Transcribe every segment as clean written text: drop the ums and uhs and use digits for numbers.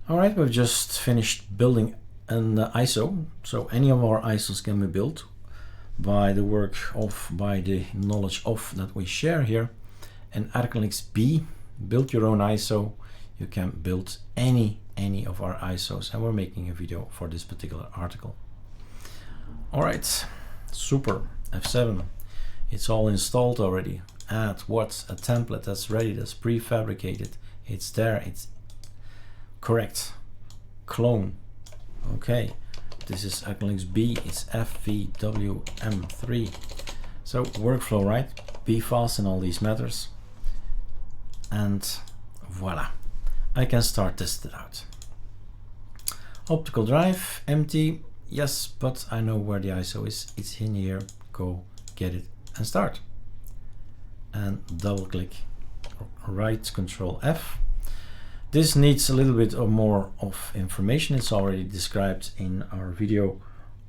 All right, we've just finished building an ISO. So any of our ISOs can be built by the knowledge of that we share here. And ArcoLinuxB, build your own ISO. You can build any of our ISOs, and we're making a video for this particular article. All right, super, F7. It's all installed already. Add what? A template that's ready, that's prefabricated. It's there, it's correct. Clone. Okay, this is ArcoLinuxB, it's Fvwm3. So workflow, right? Be fast in all these matters. And voila, I can start testing it out. Optical drive, empty. Yes, but I know where the ISO is. It's in here. Go get it and start. And double click, right Control F. This needs a little bit more of information. It's already described in our video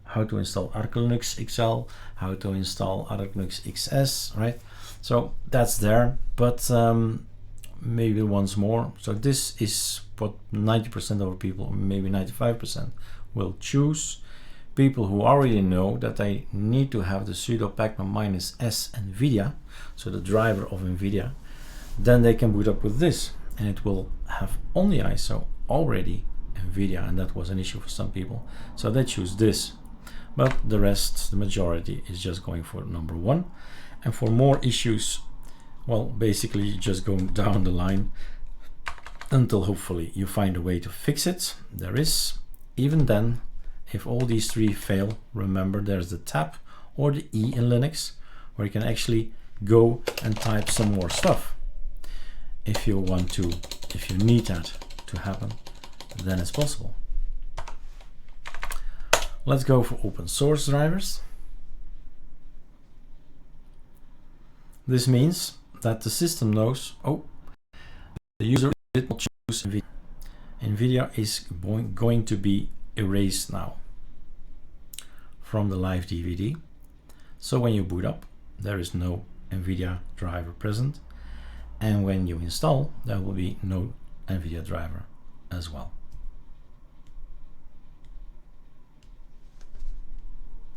how to install ArcoLinux XL, how to install ArcoLinux XS, right? So that's there, but maybe once more. So this is what 90% of people, maybe 95% will choose. People who already know that they need to have the sudo pacman -s NVIDIA, so the driver of NVIDIA, then they can boot up with this, and it will have on the ISO already NVIDIA, and that was an issue for some people. So they choose this, but the rest, the majority, is just going for number one. And for more issues, well, basically just going down the line until hopefully you find a way to fix it. There is. Even then, if all these three fail, remember there's the tab or the E in Linux, where you can actually go and type some more stuff. If you want to, if you need that to happen, then it's possible. Let's go for open source drivers. This means that the system knows, oh, the user did not choose NVIDIA. NVIDIA is going to be erased now from the live DVD. So when you boot up, there is no NVIDIA driver present. And when you install, there will be no NVIDIA driver as well.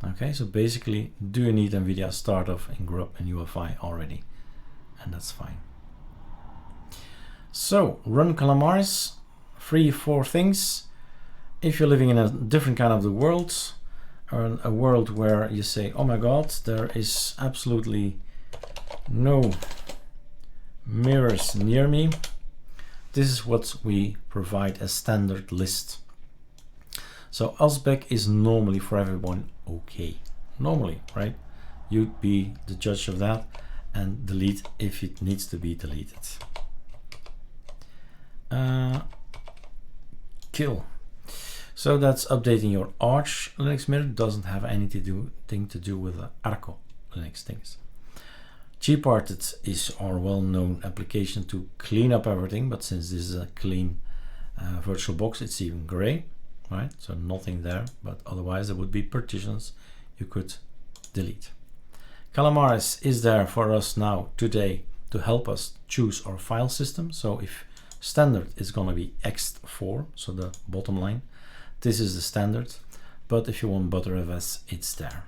Okay, so basically, do you need NVIDIA startup in grub and UEFI already? And that's fine. So run Calamares, 3-4 things. If you're living in a different kind of the world, or a world where you say, oh my God, there is absolutely no mirrors near me, this is what we provide as standard list. So Ausbec is normally for everyone okay. Normally, right? You'd be the judge of that and delete if it needs to be deleted. Kill. So that's updating your Arch Linux mirror. Doesn't have anything to do with the ArcoLinux things. Gparted is our well-known application to clean up everything, but since this is a clean virtual box, it's even gray, right? So nothing there, but otherwise there would be partitions you could delete. Calamares is there for us now today to help us choose our file system. So if standard is going to be ext4, so the bottom line, this is the standard, but if you want Btrfs, it's there.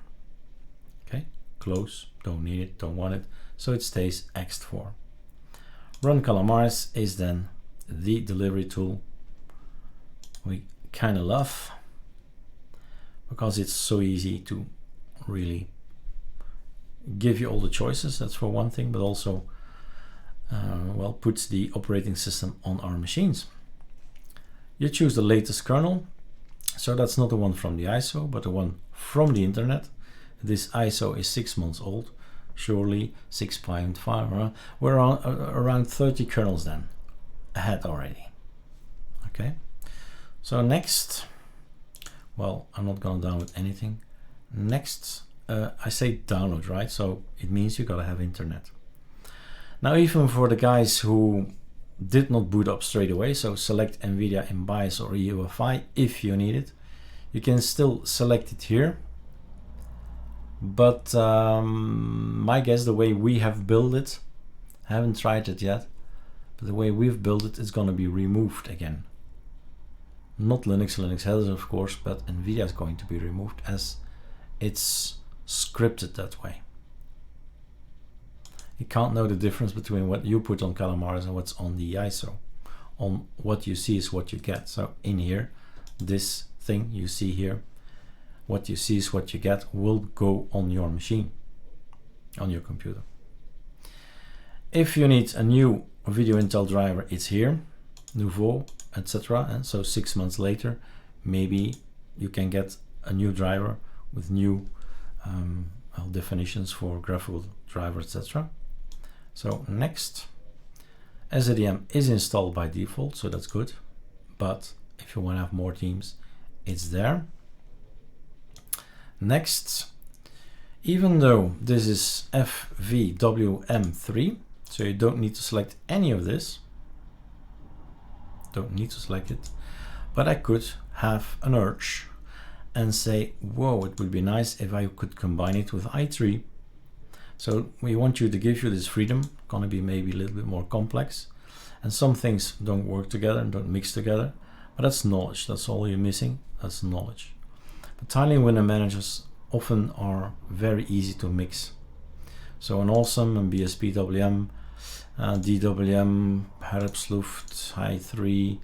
Okay, close, don't need it, don't want it, so it stays ext4. Run Calamares is then the delivery tool we kind of love, because it's so easy to really give you all the choices. That's for one thing, but also well, puts the operating system on our machines. You choose the latest kernel, so that's not the one from the ISO, but the one from the internet. This ISO is 6 months old, surely 6.5. We're on around 30 kernels then ahead already. Okay, so next, well, I'm not going to download anything. Next, I say download, right? So it means you gotta have internet. Now, even for the guys who did not boot up straight away, so select NVIDIA in BIOS or UEFI if you need it. You can still select it here, but my guess, the way we have built it, I haven't tried it yet, but the way we've built it is going to be removed again. not Linux. Linux has it, of course, but NVIDIA is going to be removed as it's scripted that way. You can't know the difference between what you put on Calamares and what's on the ISO. On what you see is what you get. So in here, this thing you see here, what you see is what you get, will go on your machine, on your computer. If you need a new video Intel driver, it's here, Nouveau, etc. And so 6 months later, maybe you can get a new driver with new definitions for graphical driver, etc. So next, SADM is installed by default, so that's good. But if you want to have more themes, it's there. Next, even though this is Fvwm3, so you don't need to select any of this, don't need to select it, but I could have an urge and say, whoa, it would be nice if I could combine it with i3. So we want you to give you this freedom, gonna be maybe a little bit more complex, and some things don't work together and don't mix together, but that's knowledge. That's all you're missing, that's knowledge. But tiling window managers often are very easy to mix. So an awesome and BSPWM, DWM, Herbstluft, i3,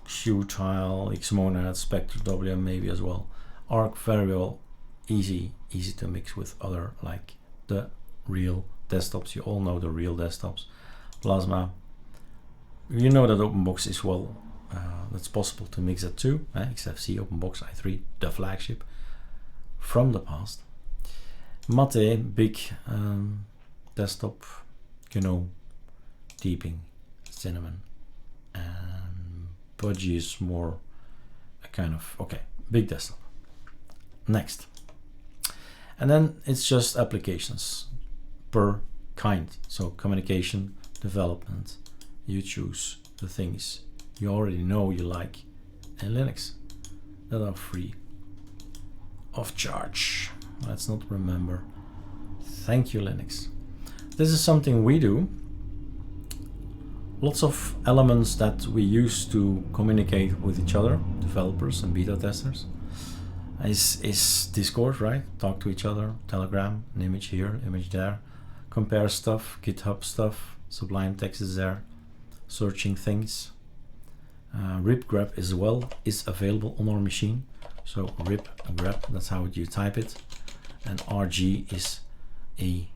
Qtile, Xmonad, Spectre WM maybe as well, are very well easy to mix with other, like the real desktops. You all know the real desktops. Plasma, you know that OpenBox is well, that's possible to mix that too. XFC, OpenBox, i3, the flagship from the past. Mate, big desktop, you know, Deeping, Cinnamon, and Budgie is more a kind of, okay, big desktop. Next. And then it's just applications per kind. So communication, development, you choose the things you already know you like in Linux that are free of charge. Let's not remember. Thank you, Linux. This is something we do. Lots of elements that we use to communicate with each other, developers and beta testers, is Discord, right? Talk to each other, Telegram, an image here, image there, compare stuff, GitHub stuff, Sublime Text is there, searching things. Ripgrep as well is available on our machine. So ripgrep, that's how you type it, and RG is the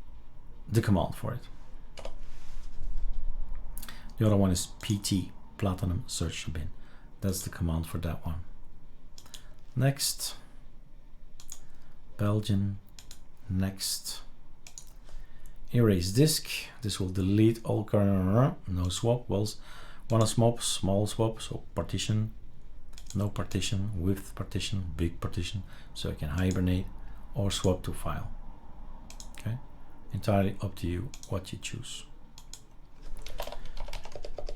command for it. The other one is PT, Platinum Search Bin. That's the command for that one. Next, Belgian. Next, erase disk. This will delete all current, no swap. Well, one swap, small swap, so partition, no partition, width partition, big partition, so you can hibernate or swap to file. Okay, entirely up to you what you choose.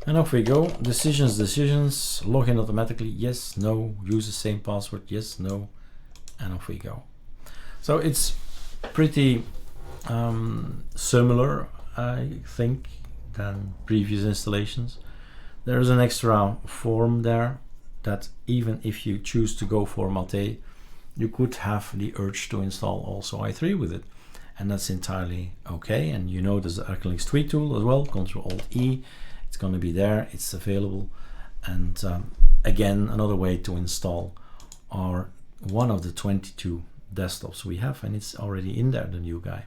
And off we go. Decisions, login automatically, yes, no, use the same password, yes, no, and off we go. So it's pretty similar, I think, than previous installations. There is an extra form there that even if you choose to go for Mate, you could have the urge to install also i3 with it, and that's entirely okay. And you know there's the ArcoLinux tweak tool as well, Ctrl-Alt-E. It's going to be there, it's available. And again, another way to install our one of the 22 desktops we have, and it's already in there, the new guy.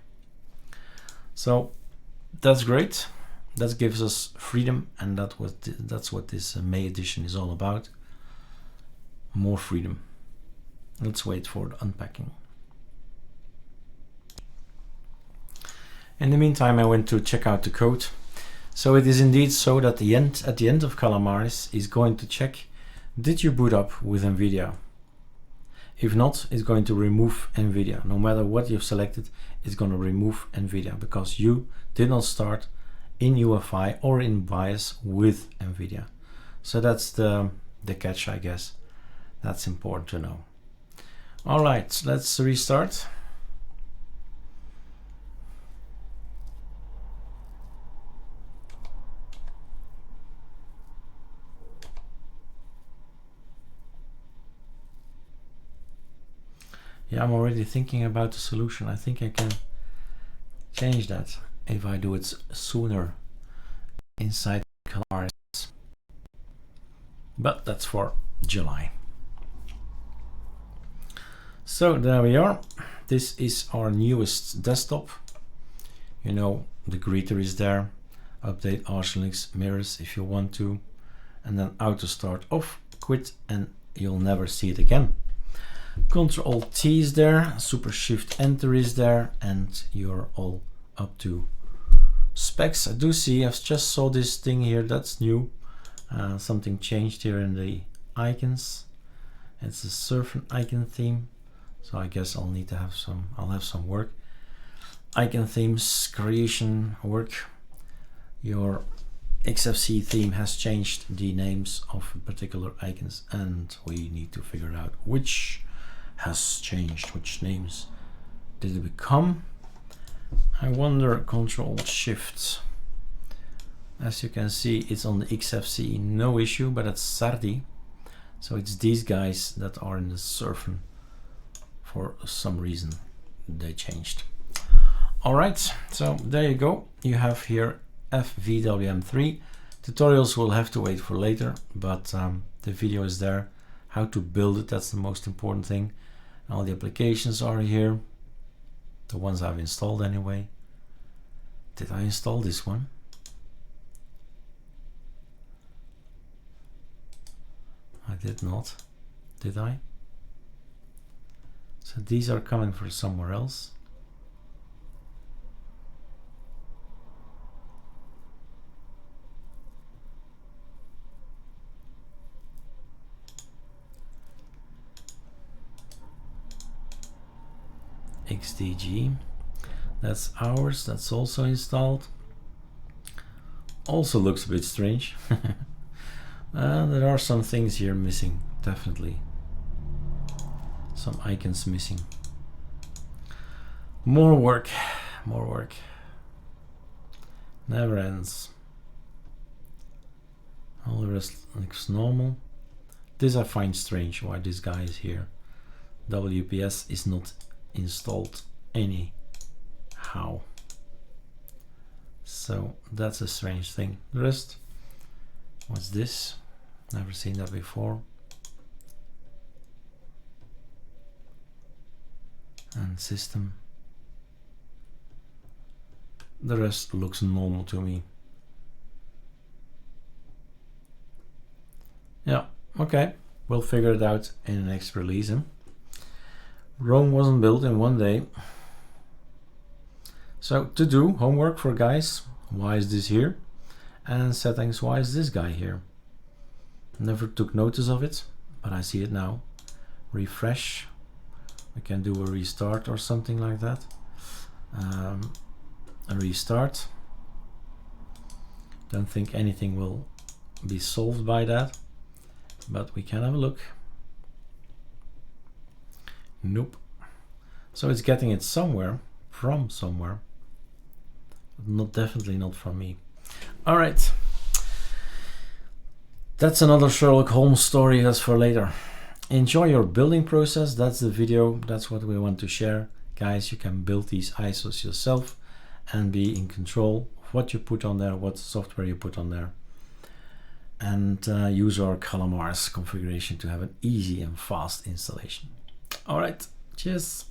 So that's great. That gives us freedom, and that's what this May edition is all about. More freedom. Let's wait for the unpacking. In the meantime, I went to check out the code. So it is indeed so that at the end of Calamares is going to check, did you boot up with NVIDIA? If not, it's going to remove NVIDIA. No matter what you've selected, it's going to remove NVIDIA because you did not start in UEFI or in BIOS with NVIDIA. So that's the catch, I guess. That's important to know. All right, let's restart. Yeah, I'm already thinking about the solution. I think I can change that if I do it sooner inside Calamares. But that's for July. So there we are. This is our newest desktop. You know, the greeter is there. Update ArcoLinux mirrors if you want to. And then auto start off, quit, and you'll never see it again. Control T is there, Super Shift Enter is there, and you're all up to specs. I do see, I just saw this thing here, that's new. Something changed here in the icons. It's a surf icon theme, so I guess I'll need to have some work. Icon themes, creation work. Your XFC theme has changed the names of particular icons, and we need to figure out which has changed, which names did it become. I wonder. Control Shift. As you can see, it's on the XFC, no issue, but it's Sardi. So it's these guys that are in the surfing. For some reason they changed. All right, so there you go. You have here Fvwm3. Tutorials will have to wait for later, but the video is there. How to build it, that's the most important thing. All the applications are here. The ones I've installed anyway. Did I install this one? I did not. Did I? So these are coming from somewhere else. XDG, that's ours, that's also installed. Also looks a bit strange. There are some things here missing, definitely. Some icons missing. More work, more work. Never ends. All the rest looks normal. This I find strange, why this guy is here. WPS is not installed anyhow, so that's a strange thing. The rest, what's this? Never seen that before. And system, the rest looks normal to me. Yeah, okay, we'll figure it out in the next release. Rome wasn't built in one day. So to do homework for guys, why is this here? And settings, why is this guy here? Never took notice of it, but I see it now. Refresh. We can do a restart or something like that. A restart. Don't think anything will be solved by that, but we can have a look. Nope. So it's getting it somewhere, from somewhere, but definitely not from me. All right. That's another Sherlock Holmes story, that's for later. Enjoy your building process. That's the video. That's what we want to share. Guys, you can build these ISOs yourself and be in control of what you put on there, what software you put on there. And use our Calamares configuration to have an easy and fast installation. All right, cheers.